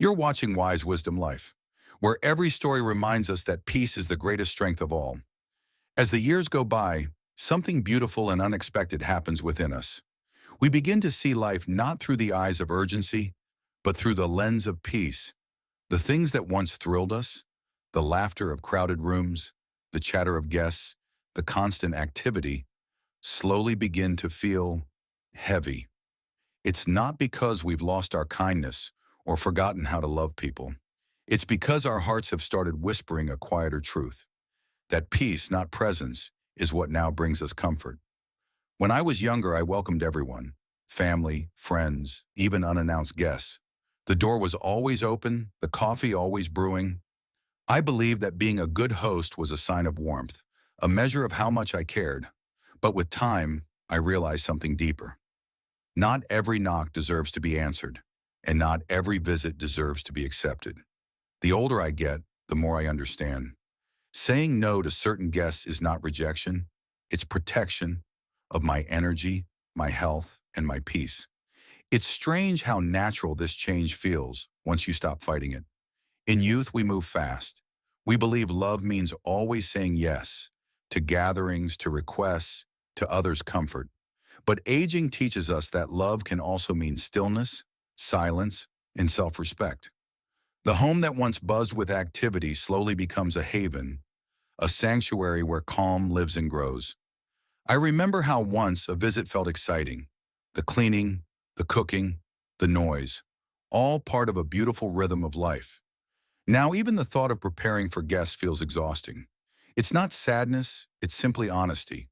You're watching Wise Wisdom Life, where every story reminds us that peace is the greatest strength of all. As the years go by, something beautiful and unexpected happens within us. We begin to see life not through the eyes of urgency, but through the lens of peace. The things that once thrilled us, the laughter of crowded rooms, the chatter of guests, the constant activity, slowly begin to feel heavy. It's not because we've lost our kindness or forgotten how to love people. It's because our hearts have started whispering a quieter truth. That peace, not presence, is what now brings us comfort. When I was younger, I welcomed everyone, family, friends, even unannounced guests. The door was always open, the coffee always brewing. I believed that being a good host was a sign of warmth, a measure of how much I cared. But with time, I realized something deeper. Not every knock deserves to be answered, and not every visit deserves to be accepted. The older I get, the more I understand. Saying no to certain guests is not rejection, it's protection of my energy, my health, and my peace. It's strange how natural this change feels once you stop fighting it. In youth, we move fast. We believe love means always saying yes to gatherings, to requests, to others' comfort. But aging teaches us that love can also mean stillness, silence, and self-respect. The home that once buzzed with activity slowly becomes a haven, a sanctuary where calm lives and grows. I remember how once a visit felt exciting. The cleaning, the cooking, the noise, all part of a beautiful rhythm of life. Now even the thought of preparing for guests feels exhausting. It's not sadness, it's simply honesty.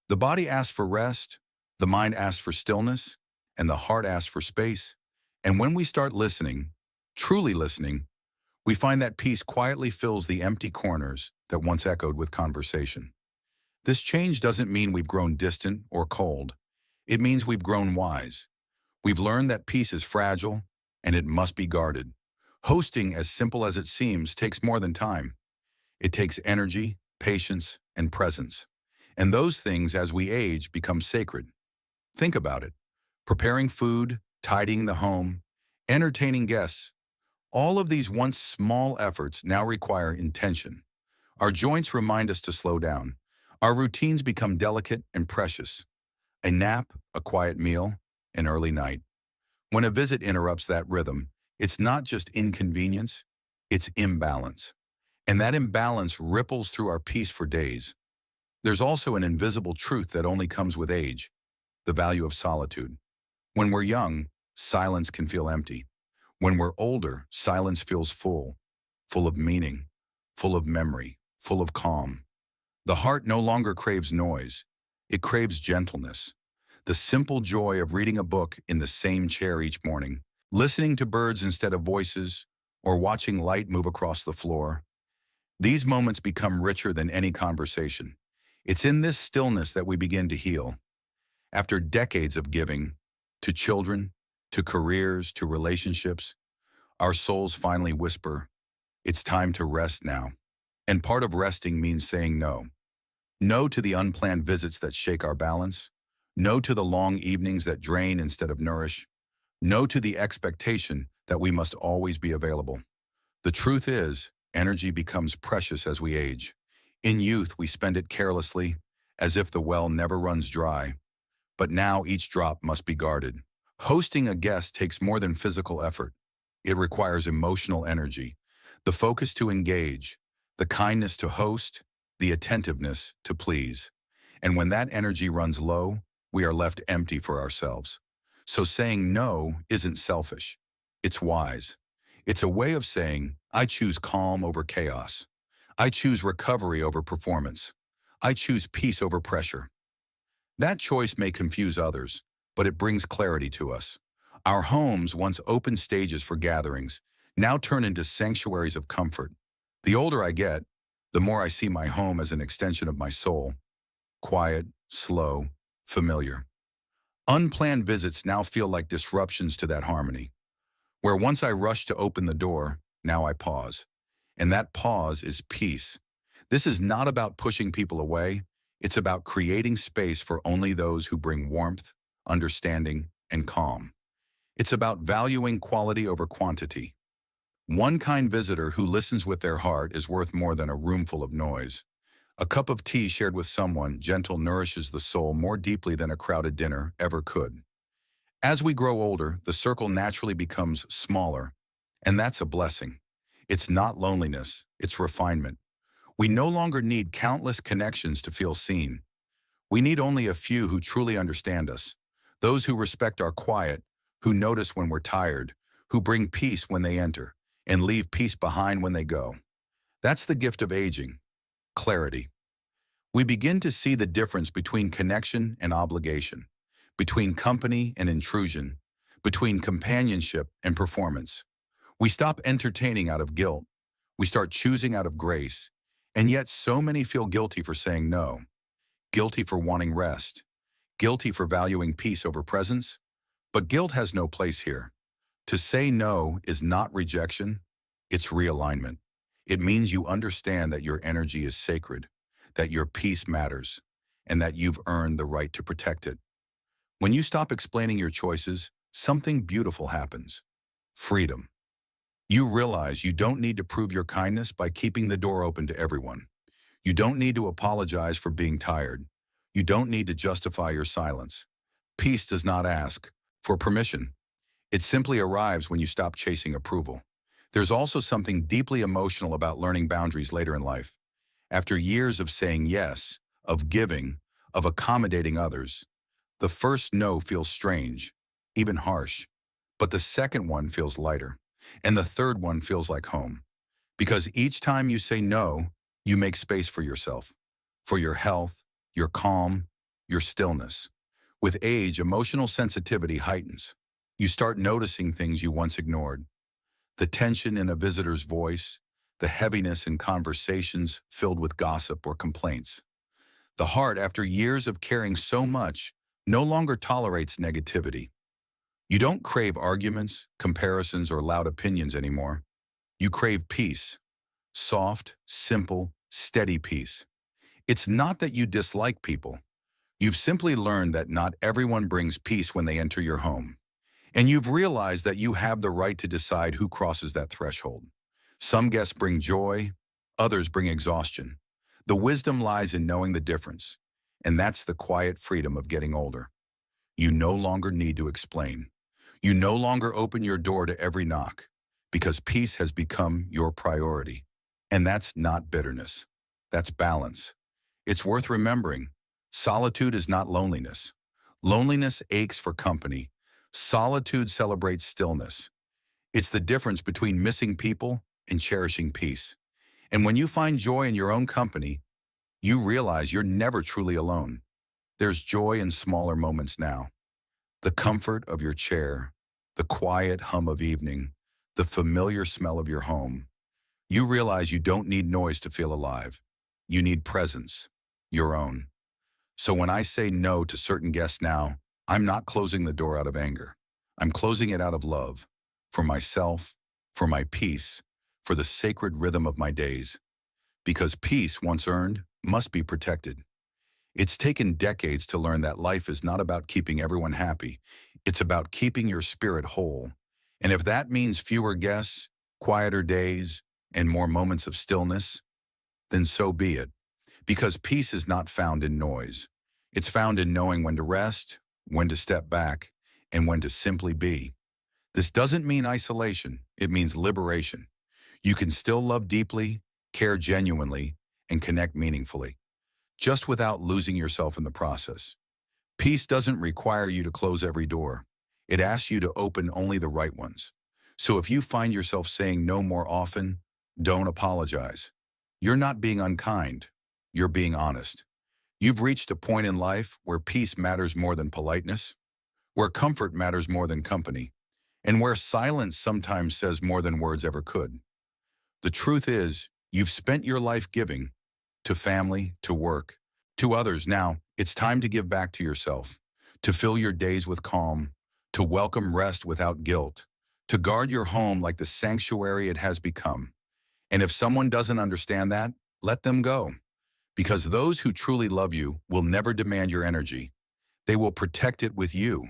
The body asks for rest, the mind asks for stillness, and the heart asks for space. And when we start listening, truly listening, we find that peace quietly fills the empty corners that once echoed with conversation. This change doesn't mean we've grown distant or cold. It means we've grown wise. We've learned that peace is fragile and it must be guarded. Hosting, as simple as it seems, takes more than time. It takes energy, patience, and presence. And those things, as we age, become sacred. Think about it. Preparing food, tidying the home, entertaining guests. All of these once small efforts now require intention. Our joints remind us to slow down. Our routines become delicate and precious. A nap, a quiet meal, an early night. When a visit interrupts that rhythm, it's not just inconvenience, it's imbalance. And that imbalance ripples through our peace for days. There's also an invisible truth that only comes with age, the value of solitude. When we're young, silence can feel empty. When we're older, silence feels full, full of meaning, full of memory, full of calm. The heart no longer craves noise. It craves gentleness. The simple joy of reading a book in the same chair each morning, listening to birds instead of voices, or watching light move across the floor. These moments become richer than any conversation. It's in this stillness that we begin to heal. After decades of giving, to children, to careers, to relationships, our souls finally whisper, it's time to rest now. And part of resting means saying no. No to the unplanned visits that shake our balance. No to the long evenings that drain instead of nourish. No to the expectation that we must always be available. The truth is, energy becomes precious as we age. In youth, we spend it carelessly, as if the well never runs dry. But now each drop must be guarded. Hosting a guest takes more than physical effort. It requires emotional energy, the focus to engage, the kindness to host, the attentiveness to please. And when that energy runs low, we are left empty for ourselves. So saying no isn't selfish. It's wise. It's a way of saying, I choose calm over chaos. I choose recovery over performance. I choose peace over pressure. That choice may confuse others, but it brings clarity to us. Our homes, once open stages for gatherings, now turn into sanctuaries of comfort. The older I get, the more I see my home as an extension of my soul. Quiet, slow, familiar. Unplanned visits now feel like disruptions to that harmony. Where once I rushed to open the door, now I pause. And that pause is peace. This is not about pushing people away. It's about creating space for only those who bring warmth, understanding, and calm. It's about valuing quality over quantity. One kind visitor who listens with their heart is worth more than a room full of noise. A cup of tea shared with someone gentle nourishes the soul more deeply than a crowded dinner ever could. As we grow older, the circle naturally becomes smaller, and that's a blessing. It's not loneliness, it's refinement. We no longer need countless connections to feel seen. We need only a few who truly understand us, those who respect our quiet, who notice when we're tired, who bring peace when they enter, and leave peace behind when they go. That's the gift of aging, clarity. We begin to see the difference between connection and obligation, between company and intrusion, between companionship and performance. We stop entertaining out of guilt. We start choosing out of grace. And yet so many feel guilty for saying no, guilty for wanting rest, guilty for valuing peace over presence. But guilt has no place here. To say no is not rejection, it's realignment. It means you understand that your energy is sacred, that your peace matters, and that you've earned the right to protect it. When you stop explaining your choices, something beautiful happens. Freedom. You realize you don't need to prove your kindness by keeping the door open to everyone. You don't need to apologize for being tired. You don't need to justify your silence. Peace does not ask for permission. It simply arrives when you stop chasing approval. There's also something deeply emotional about learning boundaries later in life. After years of saying yes, of giving, of accommodating others, the first no feels strange, even harsh. But the second one feels lighter, and the third one feels like home. Because each time you say no, you make space for yourself, for your health, your calm, your stillness. With age, emotional sensitivity heightens. You start noticing things you once ignored. The tension in a visitor's voice, the heaviness in conversations filled with gossip or complaints. The heart, after years of caring so much, no longer tolerates negativity. You don't crave arguments, comparisons, or loud opinions anymore. You crave peace. Soft, simple, steady peace. It's not that you dislike people. You've simply learned that not everyone brings peace when they enter your home. And you've realized that you have the right to decide who crosses that threshold. Some guests bring joy, others bring exhaustion. The wisdom lies in knowing the difference, and that's the quiet freedom of getting older. You no longer need to explain. You no longer open your door to every knock, because peace has become your priority. And that's not bitterness. That's balance. It's worth remembering. Solitude is not loneliness. Loneliness aches for company. Solitude celebrates stillness. It's the difference between missing people and cherishing peace. And when you find joy in your own company, you realize you're never truly alone. There's joy in smaller moments now. The comfort of your chair, the quiet hum of evening, the familiar smell of your home. You realize you don't need noise to feel alive. You need presence, your own. So when I say no to certain guests now, I'm not closing the door out of anger. I'm closing it out of love, for myself, for my peace, for the sacred rhythm of my days. Because peace, once earned, must be protected. It's taken decades to learn that life is not about keeping everyone happy. It's about keeping your spirit whole. And if that means fewer guests, quieter days, and more moments of stillness, then so be it. Because peace is not found in noise. It's found in knowing when to rest, when to step back, and when to simply be. This doesn't mean isolation. It means liberation. You can still love deeply, care genuinely, and connect meaningfully, just without losing yourself in the process. Peace doesn't require you to close every door. It asks you to open only the right ones. So if you find yourself saying no more often, don't apologize. You're not being unkind. You're being honest. You've reached a point in life where peace matters more than politeness, where comfort matters more than company, and where silence sometimes says more than words ever could. The truth is, you've spent your life giving to family, to work, to others. Now, it's time to give back to yourself, to fill your days with calm, to welcome rest without guilt, to guard your home like the sanctuary it has become. And if someone doesn't understand that, let them go. Because those who truly love you will never demand your energy. They will protect it with you.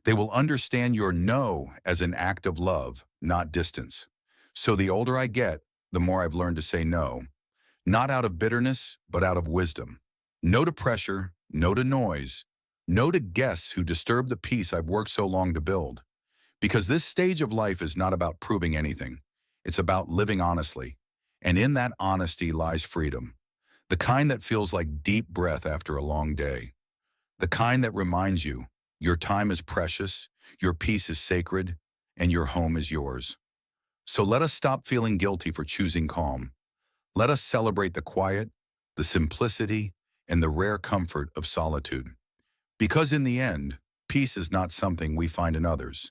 They will understand your no as an act of love, not distance. So the older I get, the more I've learned to say no, not out of bitterness, but out of wisdom. No to pressure, no to noise, no to guests who disturb the peace I've worked so long to build. Because this stage of life is not about proving anything. It's about living honestly. And in that honesty lies freedom. The kind that feels like deep breath after a long day. The kind that reminds you your time is precious, your peace is sacred, and your home is yours. So let us stop feeling guilty for choosing calm. Let us celebrate the quiet, the simplicity, and the rare comfort of solitude. Because in the end, peace is not something we find in others.